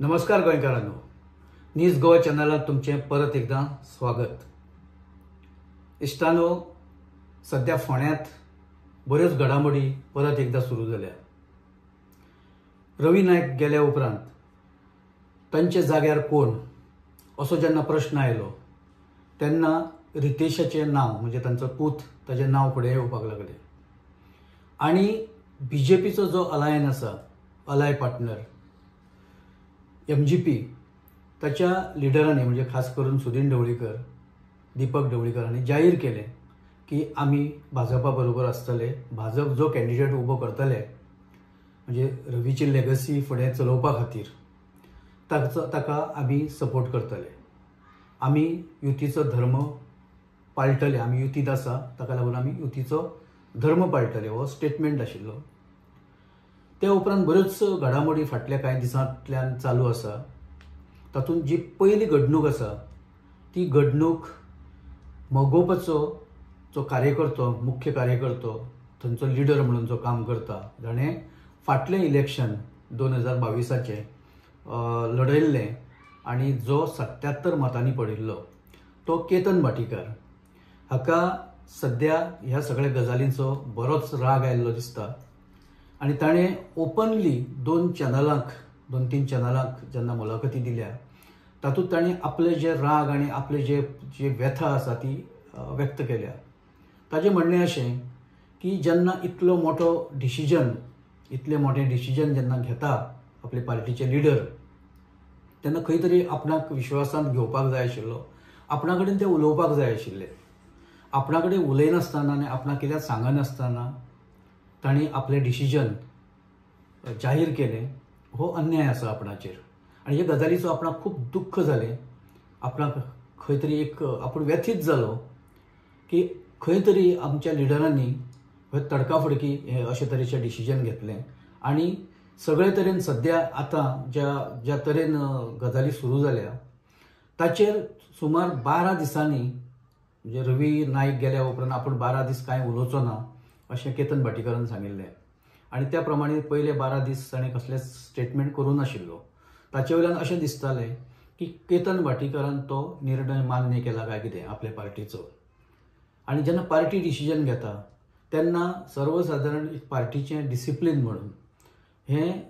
नमस्कार गोंयकारांनो, न्यूज गोवा चॅनलात तुमचे परत एकदा स्वागत। इश्टानो, सध्या फोंड्यांत बऱ्योच घडामोडी परत एकदा सुरू जाल्या। रवी नायक गेल्या उपरांत तांचे जाग्यार कोण असो जेन्ना प्रश्न आयलो तेन्ना रितेशाचे नाव म्हणजे तांचो पूत ताजें नाव फुडें येवपाक लागलें। आनी बीजेपीचो जो अलायन आसा, अलाय पार्टनर MGP, ताच्या लिडरांनी म्हणजे खास करून सुदीन ढवळीकर, दीपक ढवळीकर हांणी जाहीर केलें की आमी भाजपा बरोबर आसतले। भाजप जो कॅन्डिडेट उबो करतले म्हणजे रवीची लेगसी फुडें चलोवपा खातीर ताका आमी सपोर्ट करतले। आमी युतीचो धर्म पाळटले, आमी युतीत आसा ताका लागून आमी युतीचो धर्म पाळटले, हो स्टेटमेंट आशिल्लो। त्या उपरांत बऱ्योच घडामोडी फाटल्या कांय दिसांतल्यान चालू आसा। तातूंत जी पयली घडणूक आसा ती घडणूक मोगोपाचो जो कार्यकर्तो, मुख्य कार्यकर्तो, थंयचो लिडर म्हणून जो काम करता, जाणें फाटलें इलेक्शन 2022 लढयल्लें आनी जो 77 मतांनी पडिल्लो तो केतन भाटीकार। हाका सद्या ह्या सगळ्या गजालींचो बरोच राग आयिल्लो दिसता आनी ताणें ओपनली 2-3 चॅनलांक जेन्ना मुलाखती दिल्या तातूंत ताणें आपले जे राग आनी आपले जे व्यथा आसा ती व्यक्त केल्या। ताजें म्हणणें अशें की जेन्ना इतलें मोठें डिसिजन जेन्ना घेता आपले पार्टीचे लिडर, तेन्ना खंय तरी आपणाक विश्वासांत घेवपाक जाय आशिल्लो, आपणा कडेन तें उलोवपाक जाय आशिल्लें। आपणा कडेन उलयनासतना आनी आपणाक कितें सांगनासतना तांणी आपलें डिसिजन जाहीर केलें, हो अन्याय आसा आपणाचेर। आनी ह्या गजालीचो आपणाक खूब दुख्ख जालें। आपणाक खंय तरी आपूण व्यथीत जालो की खंय तरी आमच्या लिडरांनी तडकाफडकी हे अशे तरेचें डिसिजन घेतलें आनी सगळे तरेन सद्या आतां ज्या तरेन गजाली सुरू जाल्या ताचेर सुमार 12 दिसांनी म्हणजे रवी नायक गेल्या उपरांत आपूण 12 दीस कांय उलोवचो ना अशें केतन भाटीकारान सांगिल्लें। आनी त्या प्रमाणे पयले 12 दीस ताणें कसलें स्टेटमेंट करूं नाशिल्लो। ताचे वयल्यान अशें दिसतालें की केतन भाटीकारान तो निर्णय मान्य केला काय कितें आपल्या पार्टीचो। आनी जेन्ना पार्टी डिसिजन घेता तेन्ना सर्वसाधारण एक पार्टीचें डिसिप्लीन म्हणून हें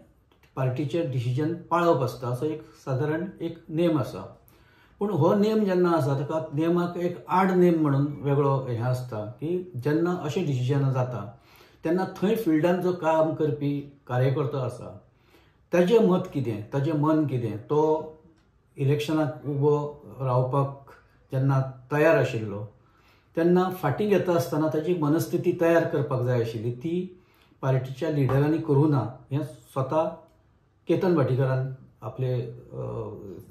पार्टीचें डिसिजन पाळप आसता, असो एक सादारण एक नेम आसा। पूण हो नेम जेन्ना आसा ताका नेमाक एक आड नेम म्हणून वेगळो हें आसता की जेन्ना अशें डिसिजन जाता तेन्ना थंय फिल्डांत जो काम करपी कार्यकर्तो आसा ताजें मत कितें, ताजें मन कितें, तो इलेक्शनाक उबो रावपाक जेन्ना तयार आशिल्लो तेन्ना फाटीं घेता आसतना ताची मनस्थिती तयार करपाक जाय आशिल्ली, ती पार्टीच्या लिडरांनी करूं ना हें स्वता केतन भाटीकारान आपले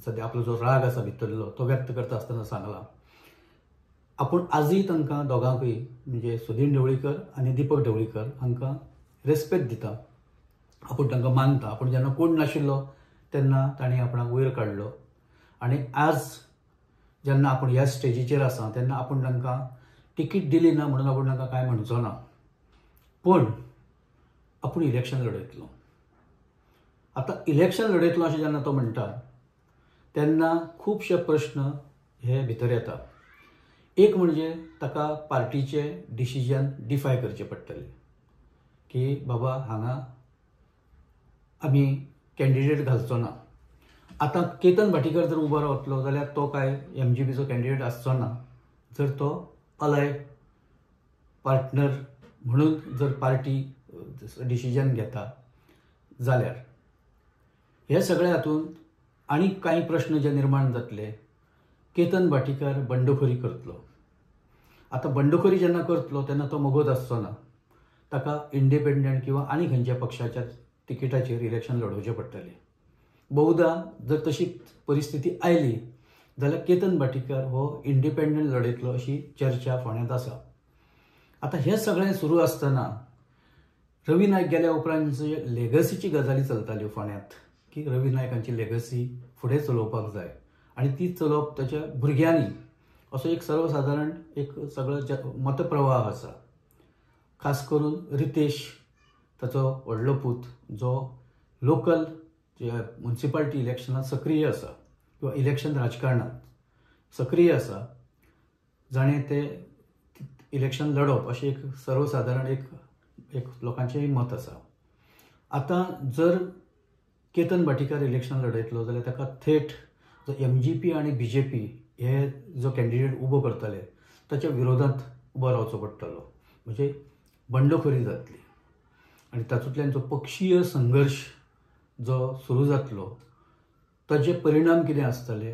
सद्या आपलो जो राग आसा भितरलो तो व्यक्त करता आसतना सांगला। आपूण आजूय तांकां दोगांकूय म्हणजे सुदीन ढवळीकर आनी दीपक ढवळीकर हांकां रेस्पेक्ट दिता, आपूण तांकां मानता। आपूण जेन्ना कोण नाशिल्लो तेन्ना तांणी आपणाक वयर काडलो आनी आज जेन्ना आपूण ह्या स्टेजीचेर आसा तेन्ना आपूण तांकां तिकीट दिली ना म्हणून आपूण तांकां कांय म्हणचो ना, पूण आपूण इलेक्शन लडयतलो। आतां इलेक्शन लडयतलो अशें जेन्ना तो म्हणटा तेन्ना खुबशे प्रश्न हे भितर येता। एक म्हणजे ताका पार्टीचे डिसिजन डिफाय करचे पडटले की बाबा हांगा आमी कॅन्डिडेट घालचो ना। आतां केतन भाटीकर जर उबो रावतलो जाल्यार तो काय MGPचो कॅन्डिडेट आसचो ना। जर तो अलाय पार्टनर म्हणून जर पार्टी डिसिजन घेता जाल्यार हे सगळ्या हातूंत आनी कांय प्रश्न जे निर्माण जातले। केतन भाटीकार बंडखोरी करतलो। आतां बंडखोरी जेन्ना करतलो तेन्ना तो मोगोत आसचो ना, ताका इंडिपेंडंट किंवा आनी खंयच्या पक्षाच्या तिकिटाचेर इलेक्शन लडोवचें पडटलें। बहुधा जर तशी परिस्थिती आयली जाल्यार केतन भाटीकार हो इंडिपेंडंट लडयतलो अशी चर्चा फोंड्यांत आसा। आतां हें सगळें सुरू आसतना रवी नायक गेल्या उपरांत जे लेगसीची गजाली चलताल्यो फोंड्यांत की रवी नायकांची लेगसी फुडें चलोवपाक जाय आनी ती चलोवप ताच्या भुरग्यांनी असो एक सर्वसाधारण एक सगळो मतप्रवाह आसा। खास करून रितेश ताचो व्हडलो पूत जो लोकल जे म्युनिसिपालिटी इलेक्शनात सक्रिय आसा किंवा इलेक्शन राजकारणात सक्रिय आसा, जाणें ते इलेक्शन लडप अशें एक सर्वसाधारण एक लोकांचें मत आसा. आतां जर केतन भाटीकार इलेक्शन लडयतलो जाल्यार ताका थेट जो MGP आनी BJP हे जो कॅन्डिडेट उबो करतले ताच्या विरोधांत उबो रावचो पडटलो, म्हणजे बंडखोरी जातली. आनी तातूंतल्यान जो पक्षीय संघर्श जो सुरू जातलो ताचे परिणाम कितें आसतले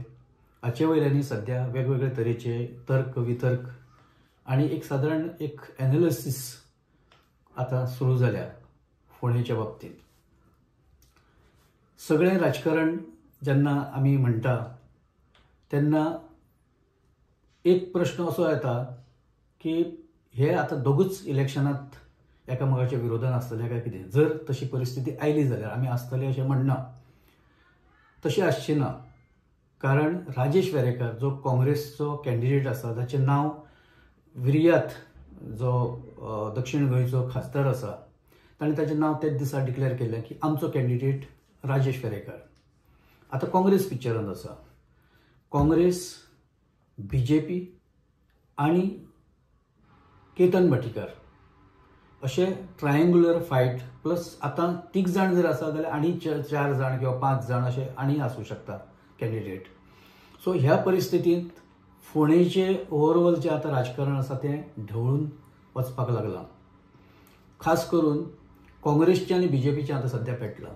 हाचे वयल्यानी सध्या वेगवेगळे तरेचे तर्क वितर्क आनी एक सादारण एक एनालिसीस आतां सुरू जाल्या फोंडेच्या बाबतींत. सगळें राजकारण जेन्ना आमी म्हणटा तेन्ना एक प्रश्न असो येता की हे आतां दोगूच इलेक्शनांत एकामेकाच्या विरोधान आसतले काय कितें. जर तशी परिस्थिती आयली जाल्यार आमी आसतले अशें म्हणना, तशें आसचें ना. कारण राजेश वेरेकर जो काँग्रेसचो कॅन्डिडेट आसा ताचें नांव विर्यात जो दक्षिण गोंयचो खासदार आसा ताणें ताचें नांव तेच दिसा डिक्लेअर केल्लें की आमचो कॅन्डिडेट राजेश वेरेकर. आतां काँग्रेस पिक्चरांत आसा. काँग्रेस, BJP आनी केतन भाटीकार अशें ट्रायंगुलर फायट प्लस आतां 3 जाण जर आसा जाल्यार आनी 4 जाण किंवा 5 जाण अशें आनी आसूं शकता कॅन्डिडेट. सो ह्या परिस्थितींत फोंडेचें ओवरऑल जें आतां राजकारण आसा तें ढवळून वचपाक लागलां. खास करून काँग्रेसचें आनी BJPचें आतां सध्या पेटलां.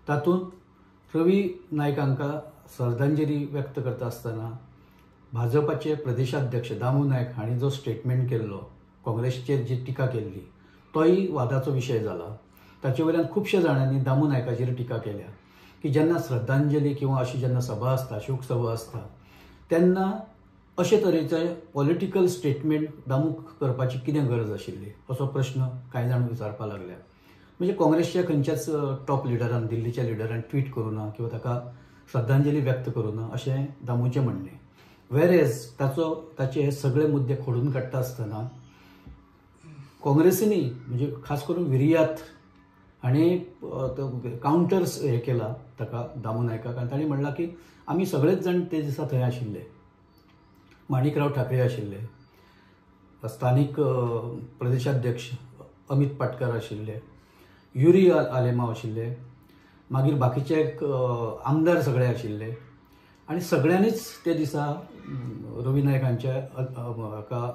तातूंत रवी नायक हांकां श्रद्धांजली व्यक्त करता आसतना भाजपाचे प्रदेशाध्यक्ष दामू नायक हांणी जो स्टेटमेंट केल्लो, काँग्रेसचेर जी टिका केल्ली तोय वादाचो विशय जाला. ताचे वयल्यान खुबश्या जाणांनी दामू नायकाचेर टिका केल्या की जेन्ना श्रद्धांजली किंवा अशी जेन्ना सभा आसता, शोक सभा आसता तेन्ना अशे तरेचे पॉलिटिकल स्टेटमेंट दामूक करपाची कितें गरज आशिल्ली असो प्रश्न कांय जाण विचारपाक लागल्या. म्हणजे काँग्रेसच्या खंयच्याच टॉप लिडरान, दिल्लीच्या लिडरान ट्वीट करूं ना किंवा ताका श्रद्धांजली व्यक्त करूं ना अशें दामूचें म्हणणें. वेरेज ताचे हे सगळे मुद्दे खोडून काडटा आसतना काँग्रेसीनी म्हणजे खास करून विर्यात हाणें कावंटर्स हे केला ताका दामू नायकाक आनी ताणें म्हणलां की आमी सगळेच जाण ते दिसा थंय आशिल्ले. माणिकराव ठाकरे आशिल्ले, स्थानीक प्रदेशाध्यक्ष अमित पाटकर आशिल्ले, युरी आलेमाव आशिल्ले, मागीर बाकीचे आमदार सगळे आशिल्ले आनी सगळ्यांनीच ते दिसा रवी नायकांच्या हाका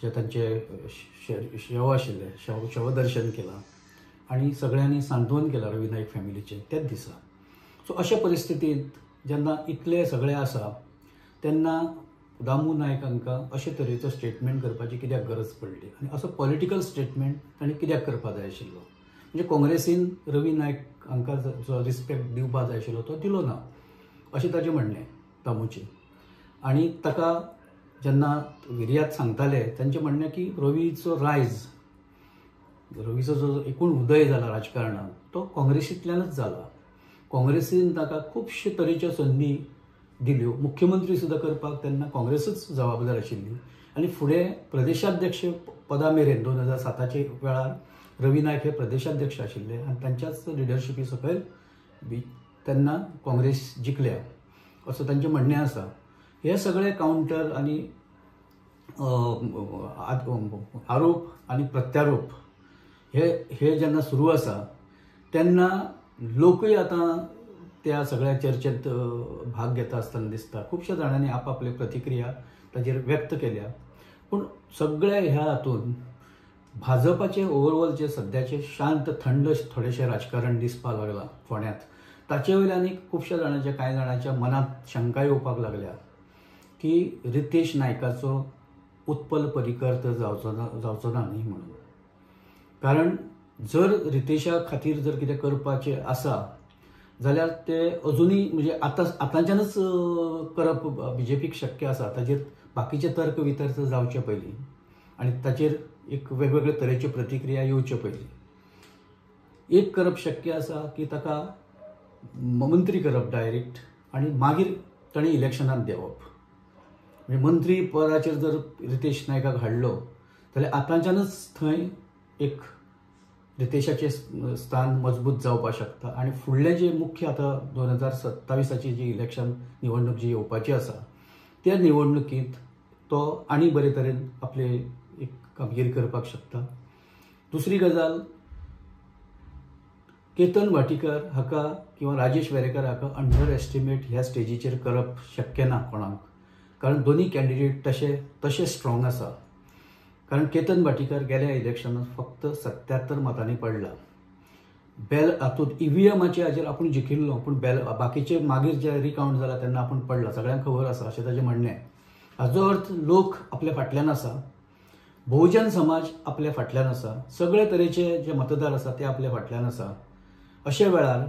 जे तांचे शव आशिल्ले शवदर्शन केलां आनी सगळ्यांनी सांत्वन केलां रवी नायक फॅमिलीचें तेच दिसा. सो अशा परिस्थितींत जेन्ना इतले सगळे आसा तेन्ना दामू नायक हांकां अशे तरेचो स्टेटमेंट करपाची कित्याक गरज पडली आनी असो पॉलिटिकल स्टेटमेंट ताणें कित्याक करपा जाय आशिल्लो. म्हणजे काँग्रेसीन रवी नायक हांकां जो रिस्पेक्ट दिवपा जाय आशिल्लो तो दिलो ना अशें ताचें म्हणणें दामूचें. आनी ताका जेन्ना विर्यात सांगताले तांचें म्हणणें की रवीचो रायज, रवीचो जो एकूण उदय जाला राजकारणांत तो काँग्रेसींतल्यानच जाला. काँग्रेसीन ताका खुबशे तरेच्यो संदी दिल्यो. मुख्यमंत्री सुद्दां करपाक तेन्ना काँग्रेसूच जबाबदार आशिल्ली आनी फुडें प्रदेशाध्यक्ष पदा मेरेन 2007च्या वेळार रवी नायक हे प्रदेशाध्यक्ष आशिल्ले आनी तांच्याच लिडरशिपी सकयल तेन्ना काँग्रेस जिखल्या असं तांचें म्हणणें आसा. हे सगळे काउंटर आनी आरोप आनी प्रत्यारोप हे जेन्ना सुरू आसा तेन्ना लोकूय आतां त्या सगळ्या चर्चेंत भाग घेता आसतना दिसता. खुबश्या जाणांनी आपापली प्रतिक्रिया ताचेर व्यक्त केल्या. पूण सगळ्या ह्या हातूंत भाजपाचे ओवरऑल जे सद्याचे शांत थंड थोडेशें राजकारण दिसपाक लागलां फोंड्यांत ताचे वयल्यान खुबश्या जाणांच्या कांय जाणांच्या मनांत शंका येवपाक लागल्या की रितेश नायकाचो उत्पल परिकर तर जावचो ना न्ही म्हणून. कारण जर रितेशा खातीर जर कितें करपाचें आसा जाल्यार ते अजुनूय म्हणजे आतांच्यानच करप BJPक शक्य आसा. ताचेर बाकीचे तर्क वितर्क जावचे पयलीं आनी ताचेर एक वेगवेगळे तरेच्यो प्रतिक्रिया येवच्यो पयलीं एक करप शक्य आसा की ताका मंत्री करप डायरेक्ट आनी मागीर ताणें इलेक्शनांत देंवप. म्हणजे मंत्री पदाचेर जर रितेश नायकाक हाडलो जाल्यार आतांच्यानच थंय एक रितेशाचे स्थान मजबूत जावपाक शकता आणि फुडले जे मुख्य आता 2027ची जी इलेक्शन निवडणूक जी येवपाची आसा त्या निवडणुकीत तो आनी बरे तरेन आपले एक कामगिरी करपाक शकता. दुसरी गजाल, केतन भाटीकर हाका किंवा राजेश वेरेकर हाका अंडर एस्टिमेट ह्या स्टेजीचेर करप शक्य ना कोणाक, कारण दोन्ही कॅन्डिडेट तशे स्ट्रॉंग आसा. कारण केतन भाटीकर गेल्या इलेक्शनात फक्त 77 मतांनी पडला. हातूंत EVMाचे हाजेर आपूण जिखिल्लो, पूण बाकीचे मागीर जे रिकावंट जाला तेन्ना आपूण पडला, सगळ्यांक खबर आसा अशें ताचें म्हणणें. हाचो अर्थ लोक आपल्या फाटल्यान आसा, बहुजन समाज आपल्या फाटल्यान आसा, सगळे तरेचे जे मतदार आसा ते आपल्या फाटल्यान आसा. अशा वेळार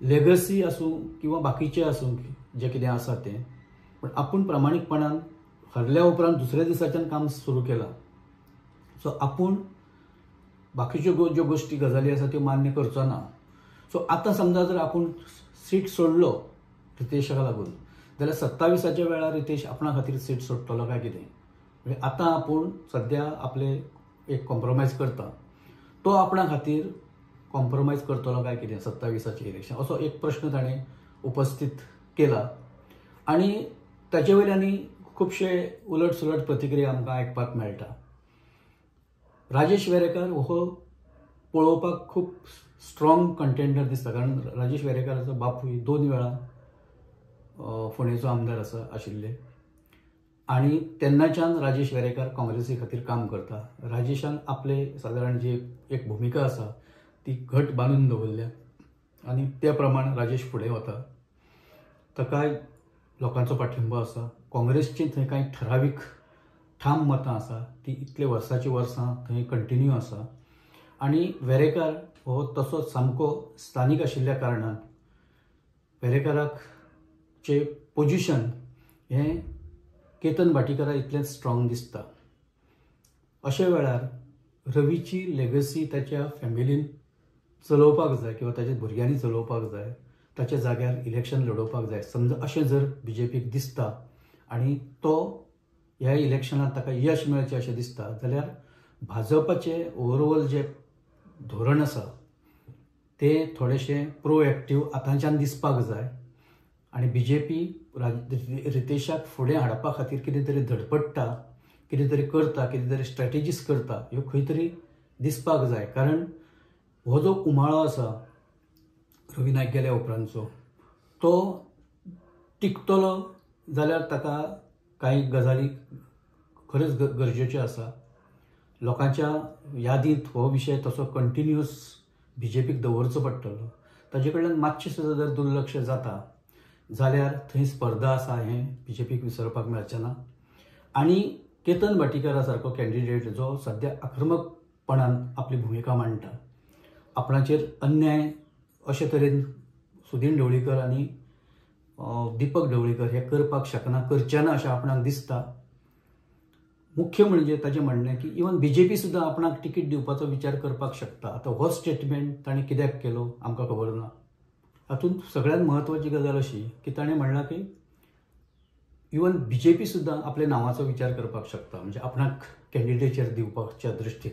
लेगसी आसूं किंवा बाकीचे आसूं जे कितें आसा तें, पण आपूण प्रामाणीकपणान हरल्या उपरांत दुसऱ्या दिसाच्यान काम सुरू केलां. सो आपूण बाकीच्यो ज्यो गोष्टी गजाली आसा त्यो मान्य करचो ना. सो आतां समजा जर आपूण सीट सोडलो रितेशाक लागून, जाल्यार 27च्या वेळार रितेश आपणा खातीर सीट सोडटलो काय कितें? म्हणजे आतां आपूण सद्या आपले एक कॉम्प्रोमायज करता, तो आपणा खातीर कॉम्प्रोमायज करतलो काय कितें 27चे इलेक्शन, असो एक प्रश्न ताणें उपस्थित केला. आनी ताचे वयल्यानी खुबशे उलट सुलट प्रतिक्रिया आमकां आयकपाक मेळटा. राजेश वेरेकर हो पळोवपाक खूब स्ट्रॉंग कंटेंडर दिसता, कारण राजेश वेरेकराचो बापूय 2 वेळा फोंडेचो आमदार आशिल्ले आणि तेन्नाच्यान राजेश वेरेकर काँग्रेसी खातीर काम करता. राजेशान आपले सादारण जी एक भुमिका आसा ती घट बांदून दवरल्या आणि त्या प्रमाण राजेश फुडें वता. ताकाय लोकांचो पाठिंबो आसा. काँग्रेसची थंय कांय ठरावीक ठाम मतां आसा ती इतले वर्सांची वर्सां थंय कंटिन्यू आसा. आनी वेरेकर हो तसो सामको स्थानीक आशिल्ल्या कारणान वेरेकराचे पोजिशन हें केतन भाटीकरा इतलें स्ट्रॉंग दिसता. अशा वेळार रवीची लेगसी ताच्या फॅमिलीन चलोवपाक जाय किंवा ताच्या भुरग्यांनी चलोवपाक जाय, ताच्या जाग्यार इलेक्शन लडोवपाक जाय. समजा अशें जर BJPक दिसता आनी तो ह्या इलेक्शनात ताका यश मेळचें अशें दिसता, जाल्यार भाजपाचें ओवरऑल जें धोरण आसा तें थोडेशें प्रोएक्टीव आतांच्यान दिसपाक जाय आनी BJP रितेशाक फुडें हाडपा खातीर कितें तरी धडपडटा, कितें तरी करता, कितें तरी स्ट्रॅटेजीस करता, ह्यो खंय तरी दिसपाक जाय. कारण हो जो उमाळो आसा रवी नायक गेल्या उपरांतचो, तो टिकतलो जाल्यार ताका कांय गजाली खरेंच गरजेच्यो आसा. लोकांच्या यादींत हो विशय तसो कंटिन्युअस BJPक दवरचो पडटलो. ताजे कडल्यान मातशें सुद्दां जर दुर्लक्ष जाता जाल्यार थंय स्पर्धा आसा हें BJPक विसरपाक मेळचें ना. आनी केतन भाटीकारा सारको कॅन्डिडेट जो सद्या आक्रमकपणान आपली भुमिका मांडटा, आपणाचेर अन्याय अशे तरेन सुदीन ढवळीकर आनी दीपक ढवळीकर हे करपाक शकना, करचे ना अशें आपणाक दिसता. मुख्य म्हणजे ताचें म्हणणें की इवन BJP सुद्दां आपणाक तिकीट दिवपाचो विचार करपाक शकता. आतां हो स्टेटमेंट ताणें कित्याक केलो आमकां खबर ना. हातूंत सगळ्यांत म्हत्वाची गजाल अशी की ताणें म्हणलां की इवन BJP सुद्दां आपल्या नांवाचो विचार करपाक शकता, म्हणजे आपणाक कॅन्डिडेचेर दिवपाच्या दृश्टीन,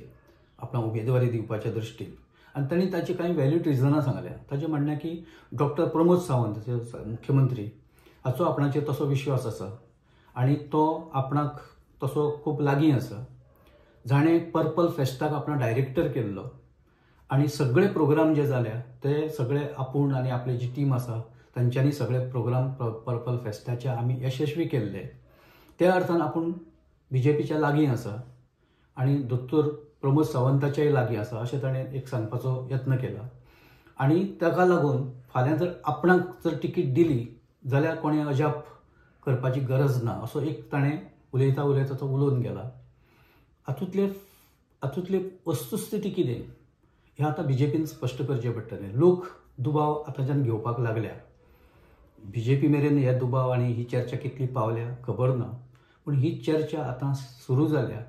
आपणाक उमेदवारी दिवपाच्या दृश्टीन. आनी तांणी ताची कांय वॅलीड रिजनां सांगल्या. ताचें म्हणणें की डॉक्टर प्रमोद सावंत मुख्यमंत्री हाचो आपणाचेर तसो विश्वास आसा आनी तो आपणाक तसो खूब लागीं आसा. जाणें पर्पल फेस्टाक आपणा डायरेक्टर केल्लो आनी सगळे प्रोग्राम जे जाल्या ते सगळे आपूण आनी आपली जी टीम आसा तांच्यांनी सगळे प्रोग्राम पर्पल फेस्टाचे आमी यशस्वी केल्ले. त्या अर्थान आपूण BJPच्या लागीं आसा आनी दोतोर प्रमोद सावंताच्याय लागीं आसा अशें ताणें एक सांगपाचो यत्न केला. आनी ताका लागून फाल्यां जर आपणाक जर तिकीट दिली जाल्यार कोणें अजाप करपाची गरज ना असो एक ताणें उलयता उलयता तो उलोवन गेला. हातूंतले वस्तुस्थिती कितें हें आतां BJPन स्पश्ट करचें पडटलें. लोक दुबाव आतांच्यान घेवपाक लागल्या. BJP मेरेन हे दुबाव आनी ही चर्चा कितली पावल्या खबर ना, पूण ही चर्चा आतां सुरू जाल्या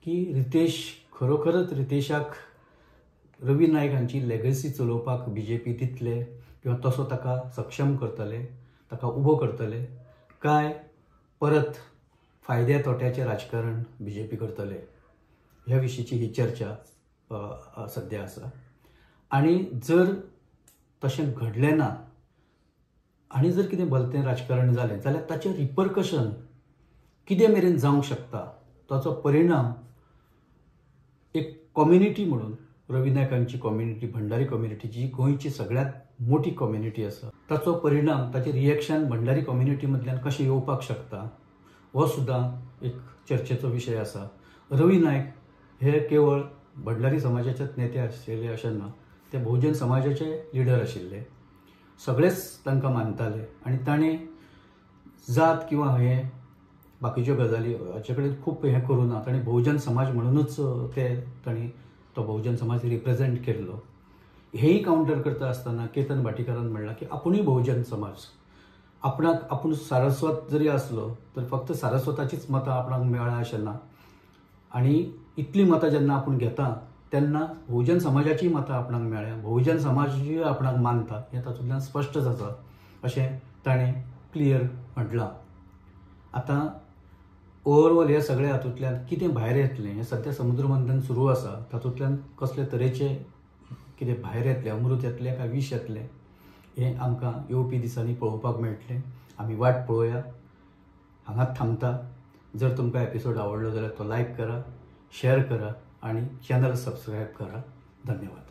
की रितेश खरोखरच रितेशाक रवी नायक हांची लेगसी चलोवपाक BJP दितले किंवा तसो ताका सक्षम करतले, ताका उबो करतले, काय परत फायद्या तोट्याचें राजकारण BJP करतले. ह्या विशींची ही चर्चा सध्या आसा आनी जर तशें घडलें ना आनी जर कितें भलतें राजकारण जालें जाल्यार ताचें रिपरकशन कितें मेरेन जावंक शकता, ताचो परिणाम एक कम्युनिटी म्हणून रवी नायकांची कम्युनिटी, भंडारी कम्युनिटी जी गोंयची सगळ्यात मोठी कम्युनिटी आसा, ताचो परिणाम, ताचें रिएक्शन भंडारी कम्युनिटी मदल्यान कशें येवपाक शकता हो सुद्दां एक चर्चेचो विशय आसा. रवी नायक हे केवळ भंडारी समाजाचेच नेते आशिल्ले अशें ना, ते बहुजन समाजाचे लिडर आशिल्ले. सगळेच तांकां मानताले आनी ताणें जात किंवा हे बाकीच्यो गजाली हाचे कडेन खूब हें करूं ना. ताणें बहुजन समाज म्हणूनच ताणें तो बहुजन समाज रिप्रेझेंट केल्लो. हेही काउंटर करता आसतना केतन भाटीकारान म्हणलां की आपुणूय बहुजन समाज, आपूण सारस्वत जरी आसलो तर फक्त सारस्वताचीच मतां आपणाक मेळ्ळा अशें ना, आनी इतली मतां जेन्ना आपूण घेता तेन्ना बहुजन समाजाची मतां आपणाक मेळ्ळ्या, बहुजन समाजूय आपणाक मानता हें तातूंतल्यान स्पश्ट जाता अशें ताणें क्लियर म्हटलां. आतां ओवरऑल ह्या सगळ्या हातूंतल्यान कितें भायर येतलें हें सद्या समुद्र मंथन सुरू आसा, तातूंतल्यान कसले तरेचे कितें भायर येतलें, अमृत येतलें काय विश येतलें हें आमकां येवपी दिसांनी पळोवपाक मेळटलें. आमी वाट पळोवया. हांगाच थांबता. जर तुमकां एपिसोड आवडलो जाल्यार तो लायक करा, शेअर करा आणि चॅनल सबस्क्राईब करा. धन्यवाद.